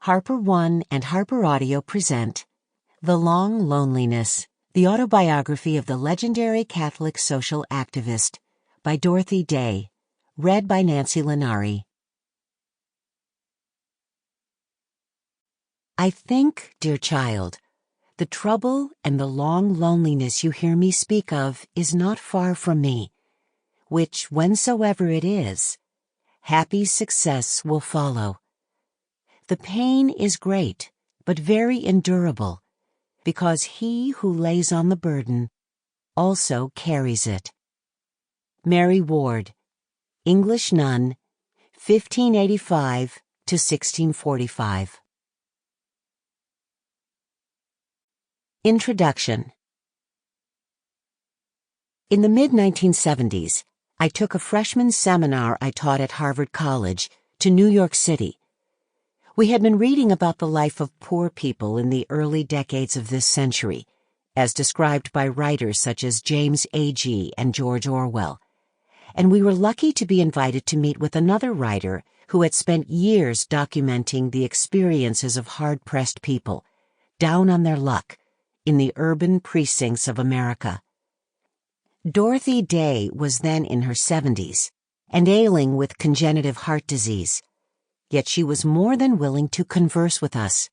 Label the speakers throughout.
Speaker 1: Harper One and HarperAudio present The Long Loneliness, the autobiography of the legendary Catholic social activist by Dorothy Day, read by Nancy Linari. I think, dear child, the trouble and the long loneliness you hear me speak of is not far from me, which, whensoever it is, happy success will follow. The pain is great, but very endurable, because he who lays on the burden also carries it. Mary Ward, English nun, 1585 to 1645. Introduction. In the mid-1970s, I took a freshman seminar I taught at Harvard College to New York City. We had been reading about the life of poor people in the early decades of this century, as described by writers such as James A.G. and George Orwell, and we were lucky to be invited to meet with another writer who had spent years documenting the experiences of hard-pressed people, down on their luck, in the urban precincts of America. Dorothy Day was then in her 70s and ailing with congenital heart disease. Yet she was more than willing to converse with us,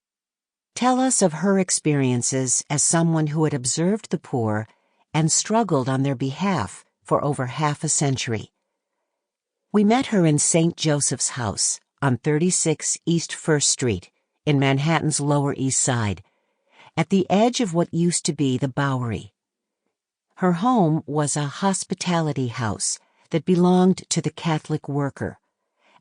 Speaker 1: tell us of her experiences as someone who had observed the poor and struggled on their behalf for over half a century. We met her in St. Joseph's House on 36 East 1st Street in Manhattan's Lower East Side, at the edge of what used to be the Bowery. Her home was a hospitality house that belonged to the Catholic worker,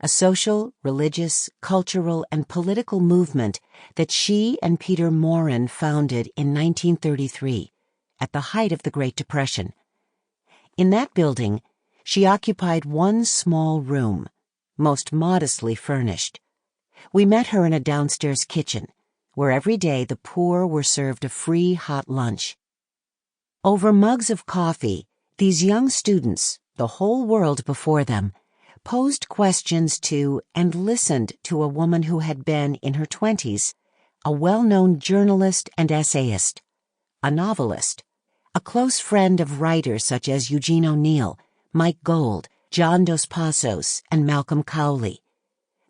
Speaker 1: a social, religious, cultural, and political movement that she and Peter Maurin founded in 1933, at the height of the Great Depression. In that building, she occupied one small room, most modestly furnished. We met her in a downstairs kitchen, where every day the poor were served a free hot lunch. Over mugs of coffee, these young students, the whole world before them, posed questions to and listened to a woman who had been, in her 20s, a well-known journalist and essayist, a novelist, a close friend of writers such as Eugene O'Neill, Mike Gold, John Dos Passos, and Malcolm Cowley,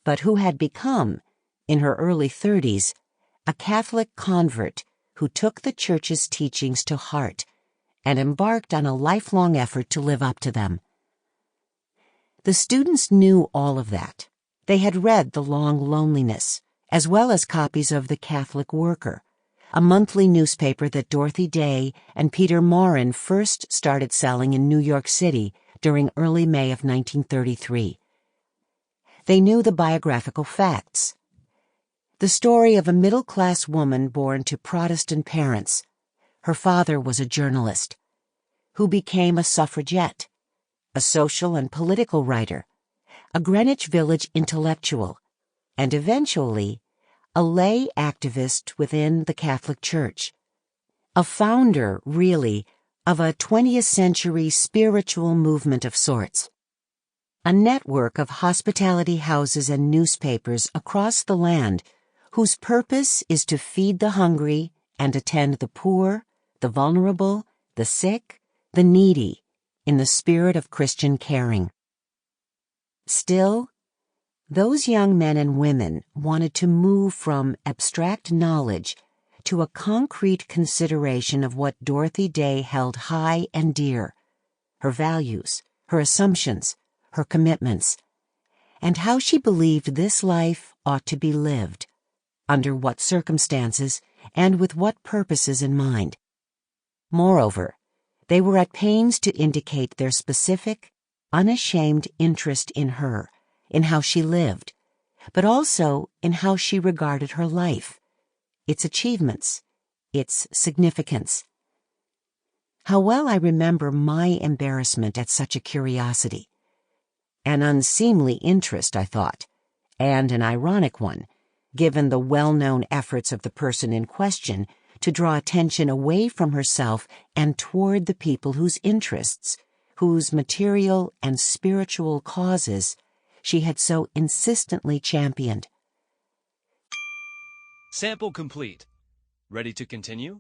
Speaker 1: but who had become, in her early 30s, a Catholic convert who took the Church's teachings to heart and embarked on a lifelong effort to live up to them. The students knew all of that. They had read The Long Loneliness, as well as copies of The Catholic Worker, a monthly newspaper that Dorothy Day and Peter Maurin first started selling in New York City during early May of 1933. They knew the biographical facts. The story of a middle-class woman born to Protestant parents. Her father was a journalist, who became a suffragette, a social and political writer, a Greenwich Village intellectual, and eventually a lay activist within the Catholic Church. A founder, really, of a 20th century spiritual movement of sorts. A network of hospitality houses and newspapers across the land whose purpose is to feed the hungry and attend the poor, the vulnerable, the sick, the needy, in the spirit of Christian caring. Still, those young men and women wanted to move from abstract knowledge to a concrete consideration of what Dorothy Day held high and dear, her values, her assumptions, her commitments, and how she believed this life ought to be lived, under what circumstances and with what purposes in mind. Moreover, they were at pains to indicate their specific, unashamed interest in her, in how she lived, but also in how she regarded her life, its achievements, its significance. How well I remember my embarrassment at such a curiosity. An unseemly interest, I thought, and an ironic one, given the well-known efforts of the person in question to draw attention away from herself and toward the people whose interests, whose material and spiritual causes she had so insistently championed.
Speaker 2: Sample complete. Ready to continue?